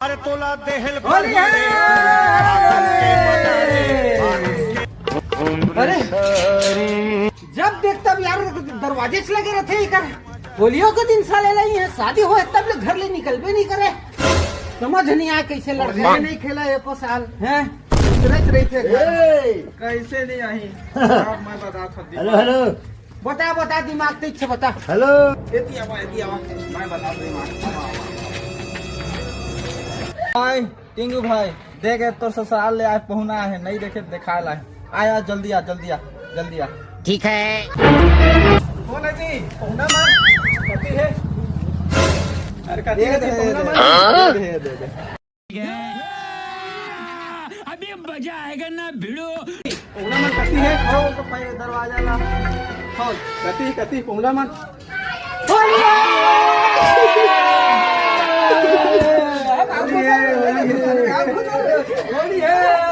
अरे तोला देहल अरे जब देख तब यार दरवाजे से लगे रहते ही कर होलियों के दिन साले नहीं है शादी हो तब ले घर ले निकल भी नहीं करे। समझ नहीं आया कैसे लड़के नहीं खेला एको साल है रही थे कैसे नहीं आई मैं बता हेलो हेलो बता दिमाग तो इच्छा बता। हेलो मैं बता भाई टिंगू भाई देखे तो ससुराल ले आज पहुना है नहीं देखे दिखा ला आया जल्दी आ ठीक है कौन है जी पहुना मार करती है अरे करती है पहुना मार दे अभी मजा आएगा ना भिड़ो। पहुना मार करती है खोल तो पहले दरवाजा ला खोल करती पहुना मार होली है